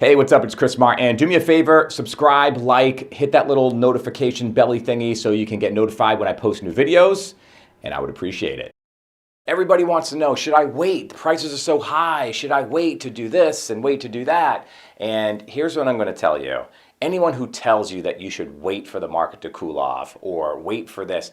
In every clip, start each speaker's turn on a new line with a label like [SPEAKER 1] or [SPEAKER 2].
[SPEAKER 1] Hey, what's up? It's Chris Martin. Do me a favor, subscribe, like, hit that little notification belly thingy so you can get notified when I post new videos, and I would appreciate it. Everybody wants to know, should I wait? The prices are so high. Should I wait to do this and wait to do that? And here's what I'm going to tell you. Anyone who tells you that you should wait for the market to cool off or wait for this,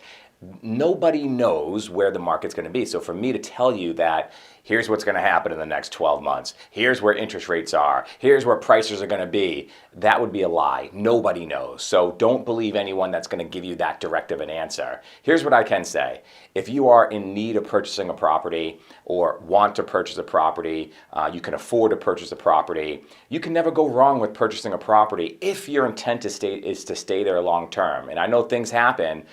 [SPEAKER 1] nobody knows where the market's going to be. So for me to tell you that here's what's going to happen in the next 12 months, here's where interest rates are, here's where prices are going to be, that would be a lie. Nobody knows. So don't believe anyone that's going to give you that direct of an answer. Here's what I can say. If you are in need of purchasing a property or want to purchase a property, you can afford to purchase a property, you can never go wrong with purchasing a property if your intent is to stay there long term. And I know things happen,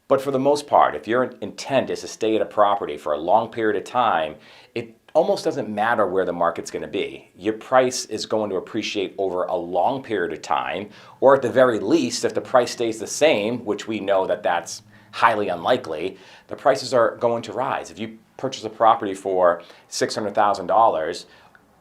[SPEAKER 1] but for the most part, if your intent is to stay at a property for a long period of time, it almost doesn't matter where the market's going to be. Your price is going to appreciate over a long period of time, or at the very least, if the price stays the same, which we know that that's highly unlikely, the prices are going to rise. If you purchase a property for $600,000,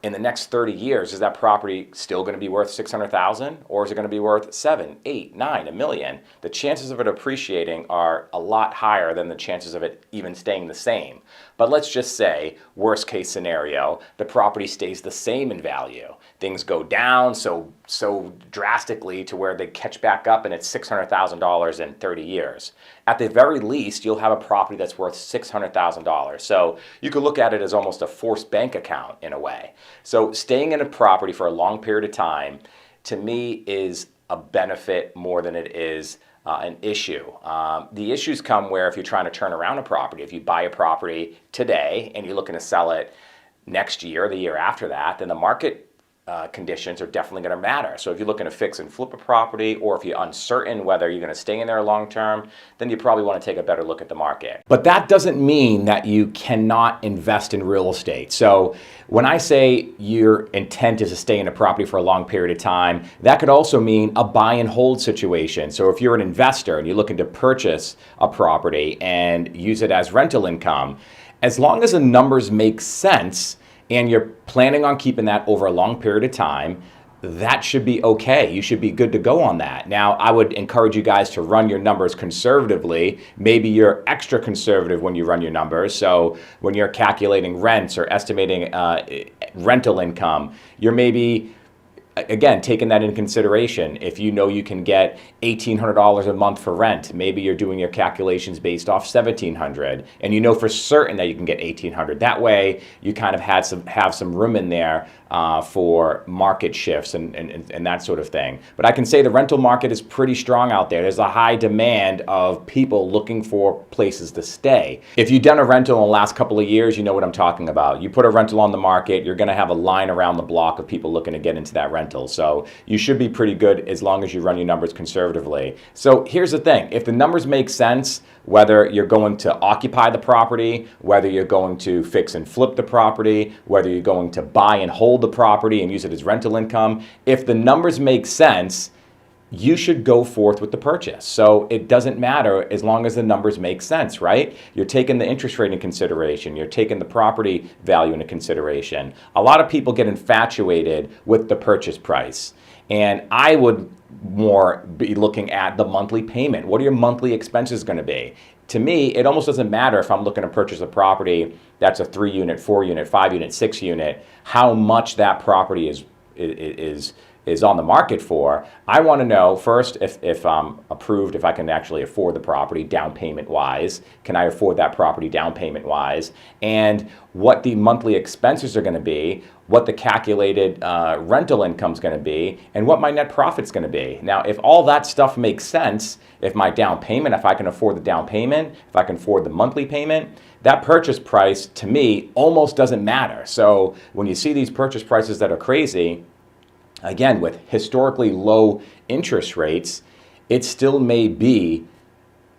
[SPEAKER 1] in the next 30 years, is that property still going to be worth $600,000, or is it going to be worth 7, 8, 9, $1 million? The chances of it appreciating are a lot higher than the chances of it even staying the same. But let's just say, worst case scenario, the property stays the same in value. Things go down so drastically to where they catch back up and it's $600,000 in 30 years. At the very least, you'll have a property that's worth $600,000. So you could look at it as almost a forced bank account in a way. So staying in a property for a long period of time, to me, is a benefit more than it is an issue. The issues come where if you're trying to turn around a property, if you buy a property today and you're looking to sell it next year or the year after that, then the market conditions are definitely going to matter. So if you're looking to fix and flip a property, or if you're uncertain whether you're going to stay in there long term, then you probably want to take a better look at the market. But that doesn't mean that you cannot invest in real estate. So when I say your intent is to stay in a property for a long period of time, that could also mean a buy and hold situation. So if you're an investor and you're looking to purchase a property and use it as rental income, as long as the numbers make sense, and you're planning on keeping that over a long period of time, that should be okay. You should be good to go on that. Now, I would encourage you guys to run your numbers conservatively. Maybe you're extra conservative when you run your numbers. So when you're calculating rents or estimating rental income, you're maybe, again, taking that into consideration. If you know you can get $1,800 a month for rent, maybe you're doing your calculations based off $1,700, and you know for certain that you can get $1,800. That way, you kind of have some room in there for market shifts and that sort of thing. But I can say the rental market is pretty strong out there. There's a high demand of people looking for places to stay. If you've done a rental in the last couple of years, you know what I'm talking about. You put a rental on the market, you're going to have a line around the block of people looking to get into that rental. So you should be pretty good as long as you run your numbers conservatively. So here's the thing. If the numbers make sense, whether you're going to occupy the property, whether you're going to fix and flip the property, whether you're going to buy and hold the property and use it as rental income, if the numbers make sense, you should go forth with the purchase. So it doesn't matter as long as the numbers make sense, right? You're taking the interest rate into consideration. You're taking the property value into consideration. A lot of people get infatuated with the purchase price. And I would more be looking at the monthly payment. What are your monthly expenses going to be? To me, it almost doesn't matter if I'm looking to purchase a property that's a 3-unit, 4-unit, 5-unit, 6-unit, how much that property is on the market for. I want to know first if I'm approved, if I can actually afford the property down payment wise. Can I afford that property down payment wise? And what the monthly expenses are going to be, what the calculated rental income is going to be, and what my net profit's going to be. Now, if all that stuff makes sense, if my down payment, if I can afford the down payment, if I can afford the monthly payment, that purchase price to me almost doesn't matter. So when you see these purchase prices that are crazy, again, with historically low interest rates, it still may be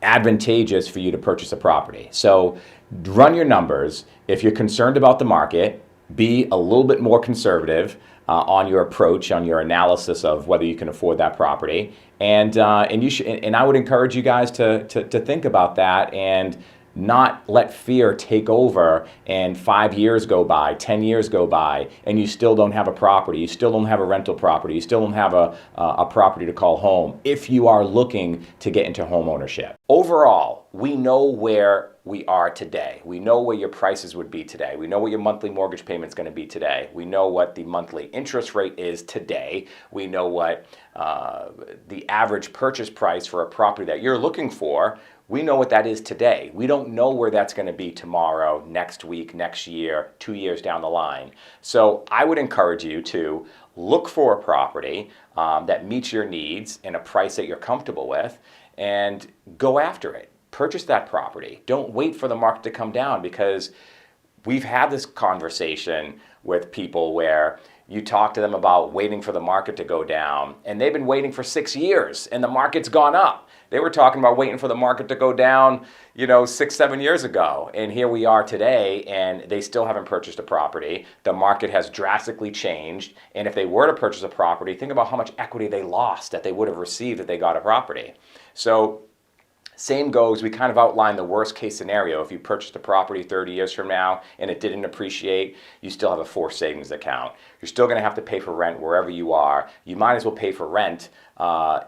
[SPEAKER 1] advantageous for you to purchase a property. So run your numbers. If you're concerned about the market, be a little bit more conservative on your approach, on your analysis of whether you can afford that property. And I would encourage you guys to think about that and not let fear take over and 5 years go by, 10 years go by, and you still don't have a property, you still don't have a rental property, you still don't have a property to call home if you are looking to get into home ownership. Overall, we know where we are today. We know where your prices would be today. We know what your monthly mortgage payment is going to be today. We know what the monthly interest rate is today. We know what the average purchase price for a property that you're looking for. We know what that is today. We don't know where that's going to be tomorrow, next week, next year, 2 years down the line. So I would encourage you to look for a property that meets your needs and a price that you're comfortable with, and go after it. Purchase that property. Don't wait for the market to come down, because we've had this conversation with people where you talk to them about waiting for the market to go down, and they've been waiting for 6 years and the market's gone up. They were talking about waiting for the market to go down, 6, 7 years ago. And here we are today, and they still haven't purchased a property. The market has drastically changed. And if they were to purchase a property, think about how much equity they lost that they would have received if they got a property. So same goes, we kind of outlined the worst case scenario. If you purchased a property 30 years from now and it didn't appreciate, you still have a forced savings account. You're still going to have to pay for rent wherever you are. You might as well pay for rent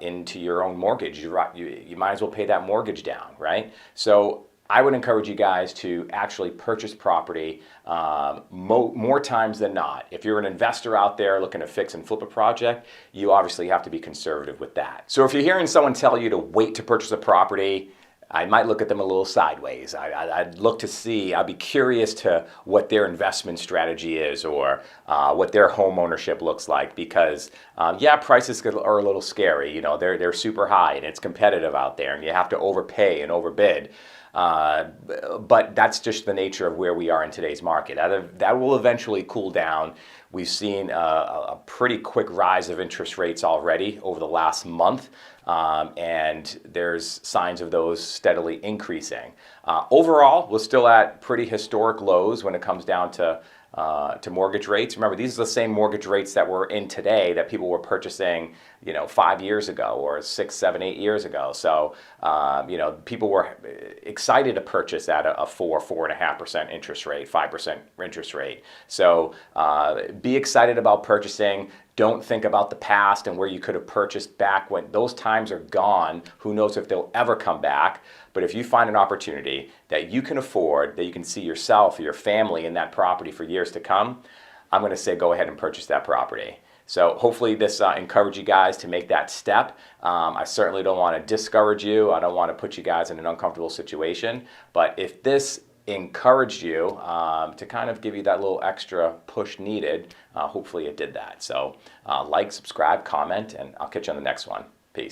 [SPEAKER 1] into your own mortgage. You might as well pay that mortgage down, right? So I would encourage you guys to actually purchase property more times than not. If you're an investor out there looking to fix and flip a project, you obviously have to be conservative with that. So if you're hearing someone tell you to wait to purchase a property, I might look at them a little sideways. I'd look to see, I'd be curious to what their investment strategy is, or what their home ownership looks like, because yeah, prices are a little scary. They're super high and it's competitive out there and you have to overpay and overbid. But that's just the nature of where we are in today's market. That will eventually cool down. We've seen a pretty quick rise of interest rates already over the last month, and there's signs of those steadily increasing. Overall, we're still at pretty historic lows when it comes down to mortgage rates. Remember, these are the same mortgage rates that we're in today that people were purchasing, 5 years ago or 6, 7, 8 years ago. So, people were excited to purchase at a 4.5% interest rate, 5% interest rate. So, be excited about purchasing. Don't think about the past and where you could have purchased back when. Those times are gone. Who knows if they'll ever come back. But if you find an opportunity that you can afford, that you can see yourself or your family in that property for years to come, I'm going to say go ahead and purchase that property. So hopefully this encouraged you guys to make that step. I certainly don't want to discourage you. I don't want to put you guys in an uncomfortable situation. But if this encouraged you to kind of give you that little extra push needed, hopefully it did that. So like, subscribe, comment, and I'll catch you on the next one. Peace.